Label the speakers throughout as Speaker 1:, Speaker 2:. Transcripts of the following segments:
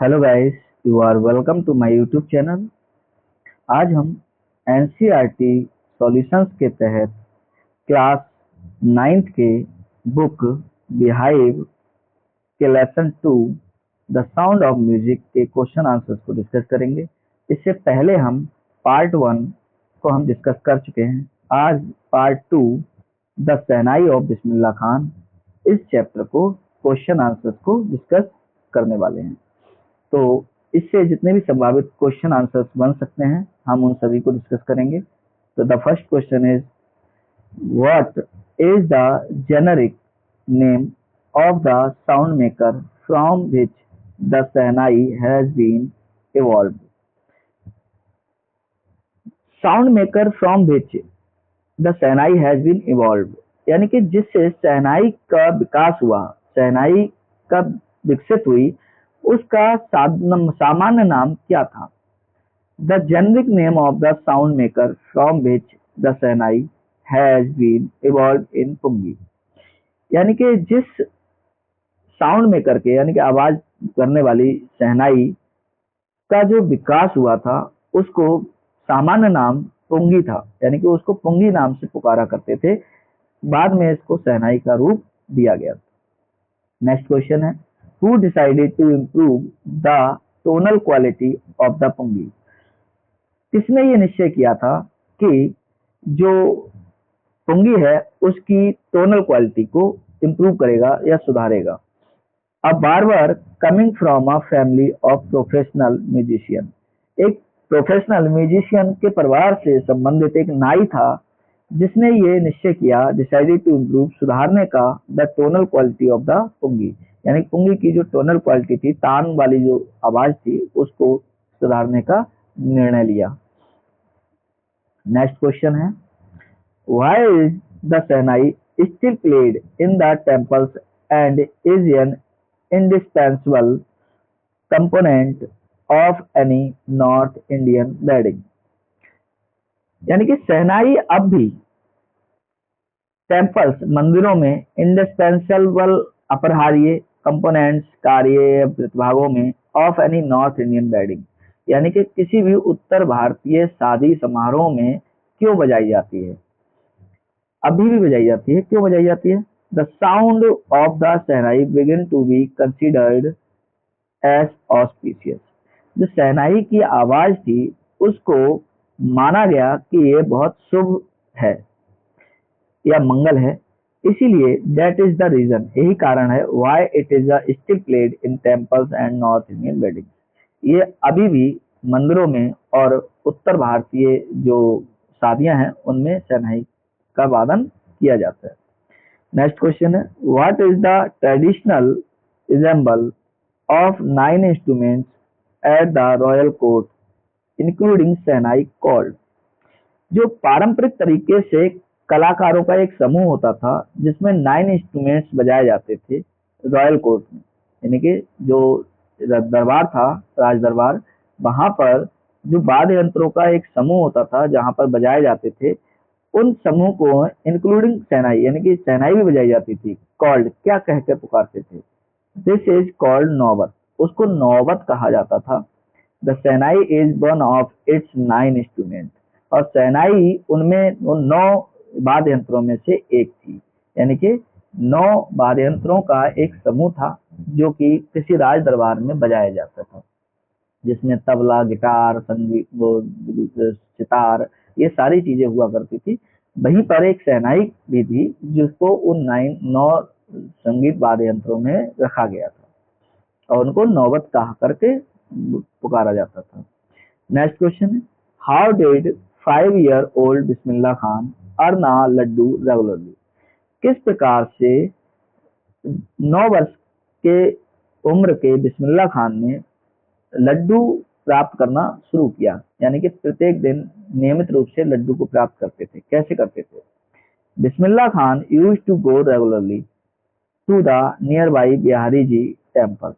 Speaker 1: Hello guys, you are welcome to my YouTube channel. आज हम NCERT solutions के तहत क्लास 9th के बुक बिहाइव के lesson 2 the sound of music के क्वेश्चन आंसर्स को डिस्कस करेंगे। इससे पहले हम पार्ट 1 को हम डिस्कस कर चुके हैं। आज part 2 the shehnai of Bismillah Khan, इस चैप्टर को क्वेश्चन आंसर्स को डिस्कस करने वाले हैं। तो इससे जितने भी संभावित क्वेश्चन आंसर्स बन सकते हैं, हम उन सभी को डिस्कस करेंगे। तो the first question is, what is the generic name of the sound maker from which the shehnai has been evolved. Sound maker from which the shehnai has been evolved, यानी कि जिससे शहनाई का विकास हुआ, शहनाई का विकसित हुई, उसका सामान्य नाम क्या था? The generic name of the sound maker from which the shehnai has been evolve in pungi, यानी कि जिस साउंड मेकर के यानी कि आवाज करने वाली शहनाई का जो विकास हुआ था, उसको सामान्य नाम पुंगी था, यानी कि उसको पुंगी नाम से पुकारा करते थे। बाद में इसको शहनाई का रूप दिया गया। नेक्स्ट क्वेश्चन है, who decided to improve the tonal quality of the pungi? किसने ये निश्चय किया था कि जो पुंगी है उसकी टोनल क्वालिटी को इम्प्रूव करेगा या सुधारेगा? A barber coming from a family of professional musician, एक प्रोफेशनल म्यूजिशियन के परिवार से संबंधित एक नाई था जिसने ये निश्चय किया, डिसाइडेड टू इम्प्रूव, सुधारने का, the tonal quality of the pungi, यानी पुंगी की जो टोनल क्वालिटी थी, तान वाली जो आवाज थी, उसको सुधारने का निर्णय लिया। नेक्स्ट क्वेश्चन है, why is the shehnai still played in the temples and is an indispensable component of any north Indian wedding, यानी कि शहनाई अब भी टेम्पल्स, मंदिरों में, इंडिस्पेंसेबल, अपरिहार्य, कंपोनेंट्स, कार्य, प्रतिभागों में, of any north Indian wedding, यानी कि किसी भी उत्तर भारतीय शादी समारोह में क्यों बजाई जाती है? अभी भी बजाई जाती है। क्यों बजाई जाती है? The sound of the shehnai begin to be considered as auspicious, जो शहनाई की आवाज थी उसको माना गया कि ये बहुत शुभ है या मंगल है, इसीलिए दैट इज द रीजन, यही कारण है, why it is still played in temples and north Indian wedding, ये अभी भी मंदिरों में और उत्तर भारतीय जो शादियां हैं उनमें शहनाई का वादन किया जाता है। नेक्स्ट क्वेश्चन है, what is the traditional example of 9 instruments at the royal court including shehnai called, जो पारंपरिक तरीके से कलाकारों का एक समूह होता था जिसमें 9 इंस्ट्रूमेंट्स बजाए जाते थे रॉयल कोर्ट में, यानी कि जो दरबार था, राज दरबार, वहां पर जो वाद्य यंत्रों का एक समूह होता था जहां पर बजाए जाते थे, उन समूह को इंक्लूडिंग शहनाई, यानी कि शहनाई भी बजाई जाती थी, कॉल्ड, क्या कहकर पुकारते थे? दिस इज कॉल्ड नौबत, उसको नौबत कहा जाता था। The shehnai is one of its 9 instrument, और शहनाई उनमें उन 9 वाद्य यंत्रों में से एक थी, यानी कि 9 वाद्य यंत्रों का एक समूह था जो कि किसी राज दरबार में बजाया जाता था, जिसमें तबला, गिटार, संगीत, वो सितार, ये सारी चीजें हुआ करती थी। वहीं पर एक शहनाई भी थी जिसको उन 9 संगीत वाद्य यंत्रों में रखा गया था और उनको नौबत कहा करके पुकारा जाता था। नेक्स्ट क्वेश्चन है, how did 5-year-old Bismillah Khan earn a laddu regularly, किस प्रकार से 9 वर्ष के उम्र के बिस्मिल्लाह खान ने लड्डू प्राप्त करना शुरू किया, यानी कि प्रत्येक दिन नियमित रूप से लड्डू को प्राप्त करते थे? कैसे करते थे? Bismillah Khan used to go regularly to the nearby Bihari ji temple,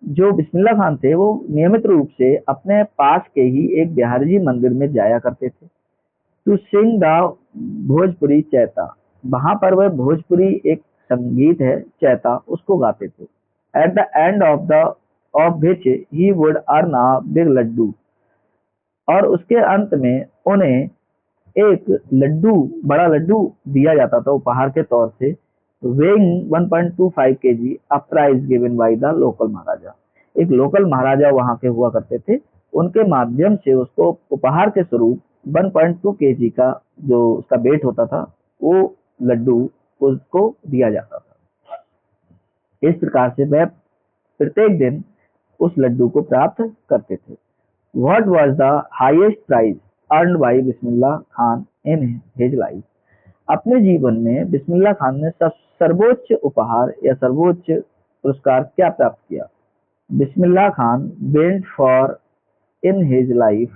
Speaker 1: जो बिस्मिल्लाह खान थे वो नियमित रूप से अपने पास के ही एक बिहारी जी मंदिर में जाया करते थे। To sing the Bhojpuri chaita, वहां पर वह भोजपुरी एक संगीत है चैता, उसको गाते थे। At the end of the of which he would earn a big laddu, और उसके अंत में उन्हें एक लड्डू, बड़ा लड्डू दिया जाता था उपहार के तौर से, weighing 1.25 kg, a prize given by the local महाराजा। एक लोकल महाराजा वहां के हुआ करते थे, उनके माध्यम से उसको उपहार के स्वरूप 1.2 kg का जो उसका वेट होता था वो लड्डू उसको दिया जाता था। इस प्रकार से वह प्रत्येक दिन उस लड्डू को प्राप्त करते थे। What was the highest prize earned by Bismillah Khan in his life? अपने जीवन में बिस्मिल्लाह खान ने सर्वोच्च उपहार या सर्वोच्च पुरस्कार क्या प्राप्त किया? Bismillah Khan went for in his life,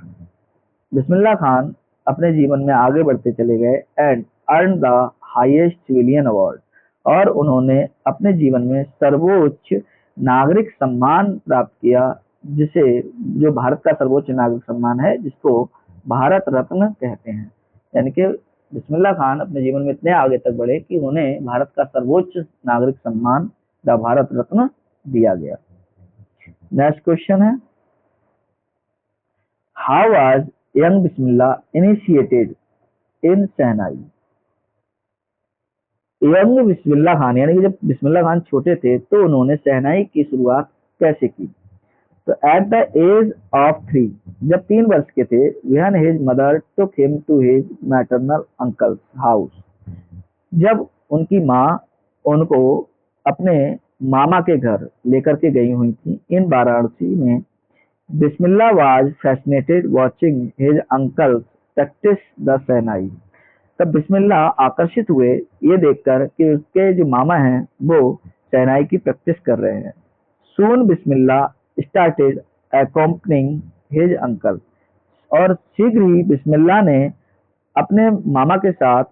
Speaker 1: Bismillah Khan अपने जीवन में आगे बढ़ते चले गए and earned the highest civilian award, और उन्होंने अपने जीवन में सर्वोच्च नागरिक सम्मान प्राप्त किया, जिसे जो भारत का सर्वोच्च नागरिक सम्मान है जिसको भारत रत्न कहते हैं। यानी कि बिस्मिल्लाह खान अपने जीवन में इतने आगे तक बढ़े कि उन्हें भारत का सर्वोच्च नागरिक सम्मान द भारत रत्न दिया गया। नेक्स्ट क्वेश्चन है, how was young Bismillah initiated in shehnai? Young Bismillah Khan यानी कि जब बिस्मिल्लाह खान छोटे थे तो उन्होंने शहनाई की शुरुआत कैसे की? तो एट द एज ऑफ 3, जब 3 वर्ष के थे, when his mother took him to his maternal uncle's house, जब उनकी माँ उनको अपने मामा के घर लेकर के गई हुई थी इन वाराणसी में। Bismillah was fascinated watching his uncles practise the shehnai, तब बिस्मिल्लाह आकर्षित हुए ये देखकर कि उसके जो मामा हैं वो शहनाई की प्रैक्टिस कर रहे हैं। सून बिस्मिल्लाह स्टार्टेड accompanying हिज अंकल, और शीघ्र ही बिस्मिल्लाह ने अपने मामा के साथ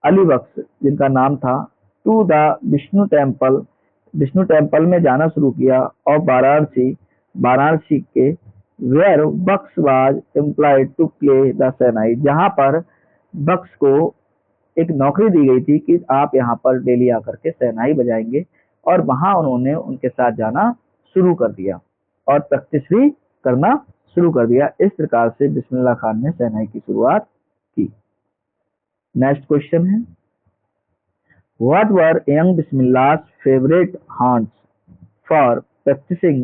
Speaker 1: अली बख्श जिनका नाम था टू द विष्णु टेम्पल में जाना शुरू किया और वाराणसी के where Bakhsh was employed to play the shehnai, जहां पर बख्श को एक नौकरी दी गई थी कि आप यहाँ पर डेली आकर के शहनाई बजाएंगे, और वहां उन्होंने उनके साथ जाना शुरू कर दिया और प्रैक्टिस भी करना शुरू कर दिया। इस प्रकार से बिस्मिल्लाह खान ने शहनाई की शुरुआत की। नेक्स्ट क्वेश्चन है, what were young Bismillah's favourite haunts for practising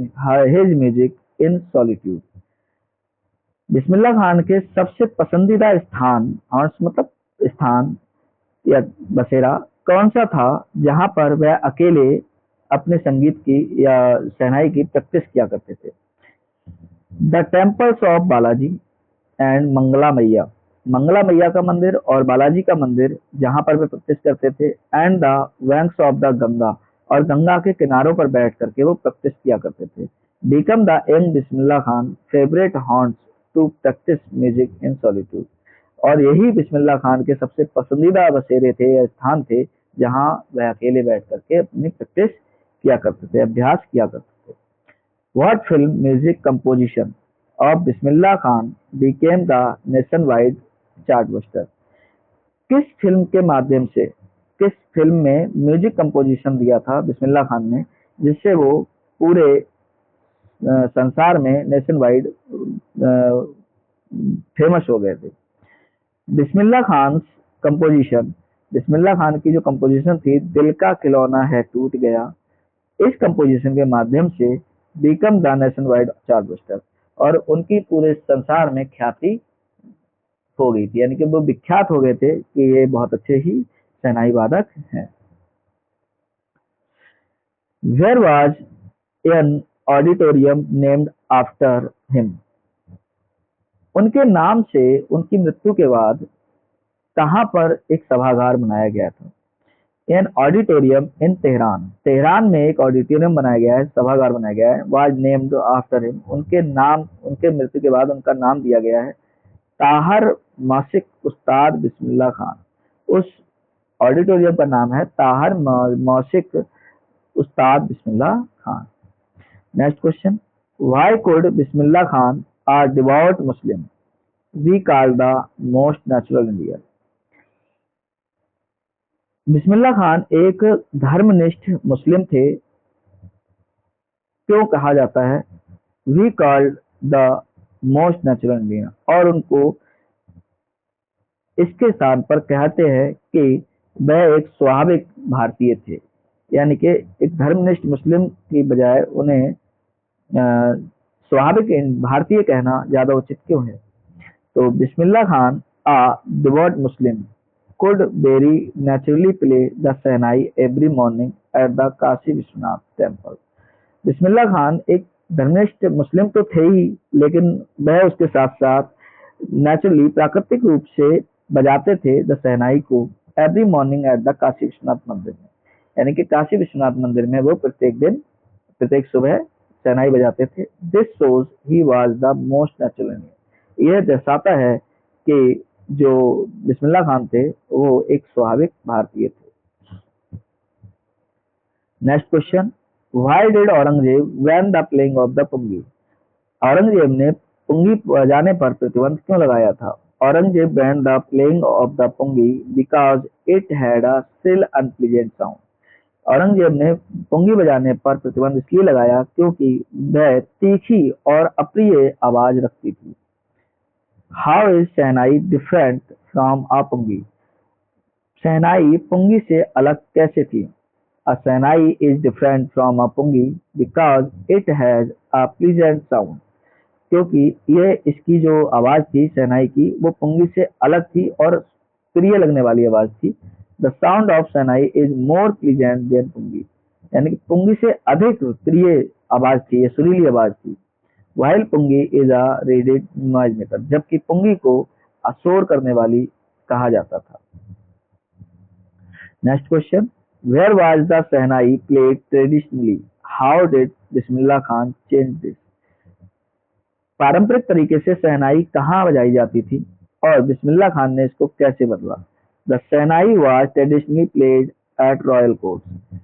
Speaker 1: his music in solitude? Bismillah Khan के सबसे पसंदीदा स्थान, हॉन्ट्स मतलब स्थान या बसेरा, कौन सा था जहां पर वह अकेले अपने संगीत की या शहनाई की प्रैक्टिस किया करते थे? The temples of Balaji and Mangala Maiya का मंदिर और बालाजी का मंदिर जहां पर वे प्रैक्टिस करते थे, and the banks of the Ganga, और गंगा के किनारों पर बैठ करके वो प्रैक्टिस किया करते थे। Become the young Bismillah Khan favourite haunts to practice music in solitude, और यही बिस्मिल्लाह खान के सबसे पसंदीदा बसेरे थे या स्थान थे जहां वह अकेले बैठ करके अपनी प्रैक्टिस किया करते थे, अभ्यास किया करते थे। What film music composition of Bismillah Khan became the nation wide chartbuster? किस फिल्म के माध्यम से, किस फिल्म में म्यूजिक कंपोजिशन दिया था बिस्मिल्लाह खान ने जिससे वो पूरे संसार में नेशन वाइड फेमस हो गए थे? बिस्मिल्लाह खान कंपोजिशन, बिस्मिल्लाह खान की जो कंपोजिशन थी दिल का खिलौना है टूट गया, इस कंपोजिशन के माध्यम से become the nation wide chartbuster, और उनकी पूरे संसार में ख्याति हो गई थी, यानी कि वो विख्यात हो गए थे कि ये बहुत अच्छे ही शहनाई वादक हैं। Where was an auditorium named after him? उनके नाम से उनकी मृत्यु के बाद कहां पर एक सभागार बनाया गया था? एन ऑडिटोरियम इन तेहरान में एक ऑडिटोरियम बनाया गया है, सभागार बनाया गया है। वाज नेम्ड आफ्टर हिम, उनके मृत्यु के बाद उनका नाम दिया गया है ताहर मौसिक उस्ताद बिस्मिल्लाह खान। उस ऑडिटोरियम का नाम है ताहर मौसिक Ustad Bismillah Khan. Next question, why could Bismillah Khan are devout Muslim we call the most natural Indian? Bismillah Khan एक धर्मनिष्ठ मुस्लिम थे क्यों कहा जाता है we called the most natural Indian, और उनको इसके स्थान पर कहते हैं कि वह एक स्वाभाविक भारतीय थे, यानी कि एक धर्मनिष्ठ मुस्लिम की बजाय उन्हें स्वाभाविक भारतीय कहना ज्यादा उचित क्यों है। तो Bismillah Khan a devout Muslim could very naturally play the Shehnai every morning at the Kashi Vishwanath temple. Bismillah Khan एक धर्मनिष्ठ मुस्लिम तो थे ही, लेकिन वह उसके साथ साथ नेचुरली प्राकृतिक रूप से बजाते थे द शहनाई को every morning at the Kashi Vishwanath मंदिर में, यानी कि काशी विश्वनाथ मंदिर में वो प्रत्येक सुबह शहनाई बजाते थे। This shows he was the most natural. यह दर्शाता है कि जो बिस्मिल्लाह खान थे वो एक स्वाभाविक भारतीय थे। Next question, why did Aurangzeb ban the playing of the pungi? Aurangzeb ने पुंगी बजाने पर प्रतिबंध क्यों लगाया था? Aurangzeb ban the playing of the pungi because it had a shrill unpleasant sound. Aurangzeb ने पुंगी बजाने पर प्रतिबंध इसलिए लगाया क्योंकि वह तीखी और अप्रिय आवाज रखती थी। How is shehnai different from a pungi? Shehnai pungi से अलग कैसे थी? A shehnai is different from a pungi because it has a pleasant sound, क्योंकि यह इसकी जो आवाज थी शहनाई की वो पुंगी से अलग थी और प्रिय लगने वाली आवाज थी। The sound of shehnai is more pleasant than pungi, यानी कि पुंगी से अधिक प्रिय आवाज थी, ये सुरीली आवाज थी। While pungi is a reeded noise maker, जबकि पुंगी को अशोर करने वाली कहा जाता था। Next question, where was the shehnai played traditionally? How did Bismillah Khan change this? पारंपरिक तरीके से शहनाई कहाँ बजाई जाती थी और बिस्मिल्लाह खान ने इसको कैसे बदला? The shehnai was traditionally played at royal courts.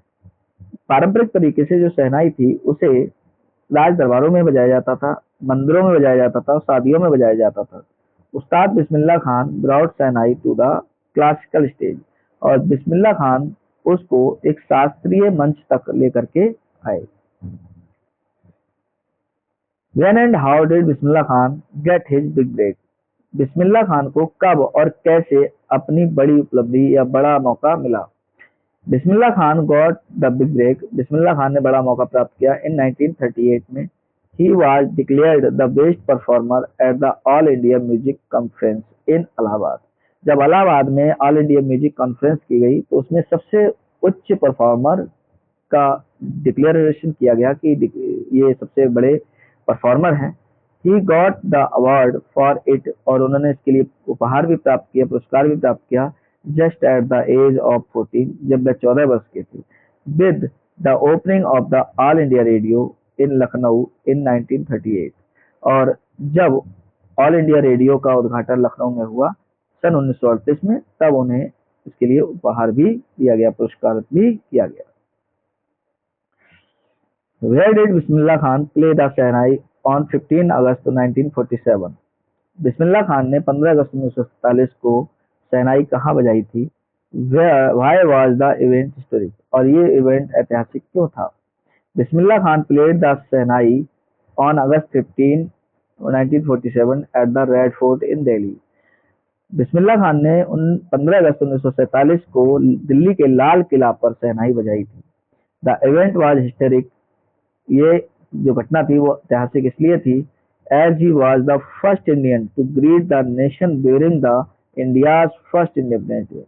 Speaker 1: पारंपरिक तरीके से जो शहनाई थी उसे राज दरबारों में बजाया जाता था, मंदिरों में बजाया जाता था और शादियों में बजाया जाता था। Ustad Bismillah Khan brought shehnai to the classical stage, और बिस्मिल्लाह खान उसको एक शास्त्रीय मंच तक लेकर के आए। When and how did Bismillah Khan get his big break? Bismillah Khan को कब और कैसे अपनी बड़ी उपलब्धि या बड़ा मौका मिला? Bismillah Khan got the big break, Bismillah Khan ने बड़ा मौका प्राप्त किया इन 1938 में। He was declared the best performer at the All India Music Conference in Allahabad. जब इलाहाबाद में ऑल इंडिया म्यूजिक कॉन्फ्रेंस की गई तो उसमें सबसे उच्च परफॉर्मर का डिक्लेरेशन किया गया कि ये सबसे बड़े परफॉर्मर हैं। He got the award for it, और उन्होंने इसके लिए उपहार भी प्राप्त किया, पुरस्कार भी प्राप्त किया just at the age of 14, जब वह 14 वर्ष के थे। With the opening of the All India Radio in Lucknow in 1938, और जब ऑल इंडिया रेडियो का उद्घाटन लखनऊ में हुआ सन 1938 में, तब उन्हें इसके लिए उपहार भी दिया गया, पुरस्कार भी किया गया। Where did Bismillah Khan play the shehnai on 15 अगस्त 1947? बिस्मिल्लाह खान ने 15 अगस्त 1947 को शहनाई कहाँ बजाई थी? Why was the event historic? और ये इवेंट ऐतिहासिक क्यों था? Bismillah Khan played the shehnai on August 15, 1947 at the Red Fort in Delhi. बिस्मिल्लाह खान ने 15 अगस्त 1947 को दिल्ली के लाल किला पर शहनाई बजाई थी। द इवेंट वाज हिस्टोरिक, ये जो घटना थी वो ऐतिहासिक इसलिए थी as he was the first Indian to greet the nation during the India's first independence day,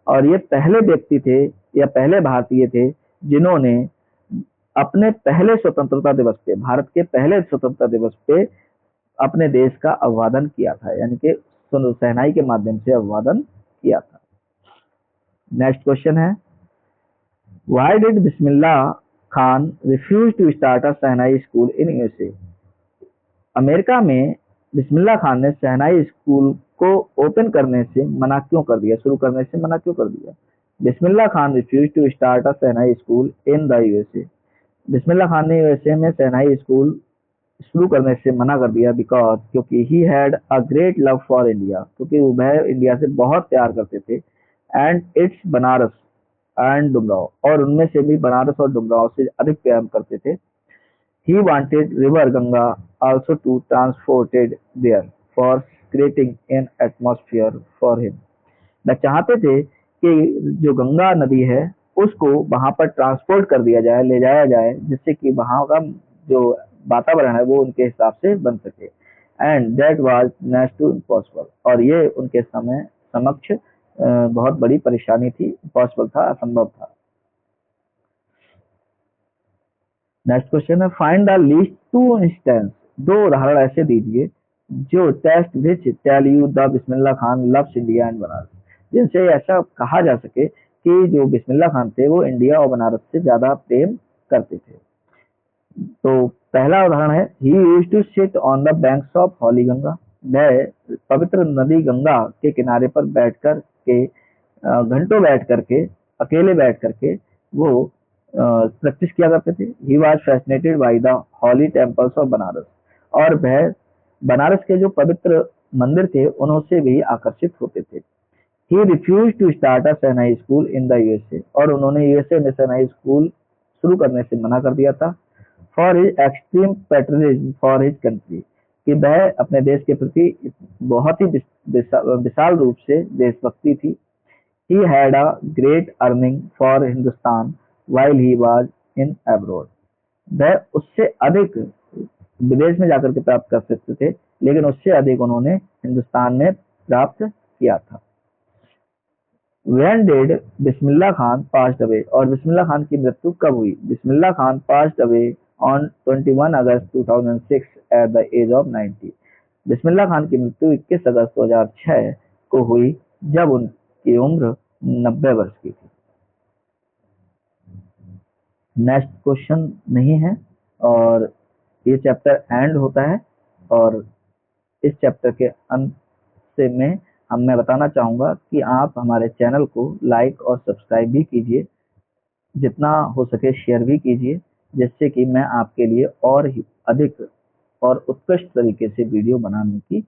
Speaker 1: और ये पहले व्यक्ति थे या पहले भारतीय थे जिन्होंने अपने पहले स्वतंत्रता दिवस पे, भारत के पहले स्वतंत्रता दिवस पे अपने देश का अभिवादन किया था, यानी कि शहनाई के माध्यम से अभिवादन किया था। नेक्स्ट क्वेश्चन है, why did Bismillah Khan refuse to start a shehnai school in USA? America में बिस्मिल्लाह खान ने शहनाई स्कूल को ओपन करने से मना क्यों कर दिया, शुरू करने से मना क्यों कर दिया? Bismillah Khan refuse to start a shehnai school in the USA. Bismillah Khan ने यूएसए में शहनाई स्कूल शुरू करने से मना कर दिया बिकॉज, क्योंकि he had a great love for India, क्योंकि वह इंडिया से बहुत प्यार करते थे, and it's Banaras and Dumraon, और उनमें से भी बनारस और डुमराव से अधिक प्यार करते थे। He wanted river Ganga also to transported there for creating an atmosphere for him. वह चाहते थे कि जो गंगा नदी है उसको वहां पर ट्रांसपोर्ट कर दिया जाए, ले जाया जाए, जिससे कि वहां का जो वातावरण है वो उनके हिसाब से बन सके। And that was next to impossible, और ये उनके समय समक्ष बहुत बड़ी परेशानी थी, इम्पॉसिबल था, असंभव था। नेक्स्ट क्वेश्चन है find the least two instances, दो उदाहरण ऐसे दीजिए जो test which tell you the Bismillah Khan loves India and Banaras, जिनसे ऐसा कहा जा सके कि जो बिस्मिल्लाह खान थे वो इंडिया और बनारस से ज्यादा प्रेम करते थे। तो पहला उदाहरण है he used to sit on the banks of holy Ganga, वह पवित्र नदी गंगा के किनारे पर बैठकर के घंटों बैठ करके, अकेले बैठ करके वो प्रैक्टिस किया करते थे। He was fascinated by the holy temples of Banaras, और वह बनारस के जो पवित्र मंदिर थे उनसे भी आकर्षित होते थे। He refuse to start a सेनाई स्कूल इन द यूएसए, और उन्होंने यूएसए में सेनाई स्कूल शुरू करने से मना कर दिया था। For his extreme patriotism for his country, कि वह अपने देश के प्रति बहुत ही विशाल रूप से देशभक्ति थी। He had a great earning for Hindustan while he was in abroad. वह उससे अधिक विदेश में जाकर के प्राप्त कर सकते थे, लेकिन उससे अधिक उन्होंने हिंदुस्तान में प्राप्त किया था। When did Bismillah Khan passed away, और बिस्मिल्लाह खान की मृत्यु कब हुई? Bismillah Khan passed away on 21 August 2006 at the age of 90. Bismillah Khan की मृत्यु 21 अगस्त 2006 को हुई जब उनकी उम्र 90 वर्ष की थी। नेक्स्ट क्वेश्चन नहीं है, और ये चैप्टर एंड होता है, और इस चैप्टर के अंत से मैं बताना चाहूँगा कि आप हमारे चैनल को लाइक और सब्सक्राइब भी कीजिए, जितना हो सके शेयर भी कीजिए, जिससे कि मैं आपके लिए और ही अधिक और उत्कृष्ट तरीके से वीडियो बनाने की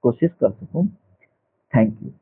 Speaker 1: कोशिश कर सकूँ। Thank you.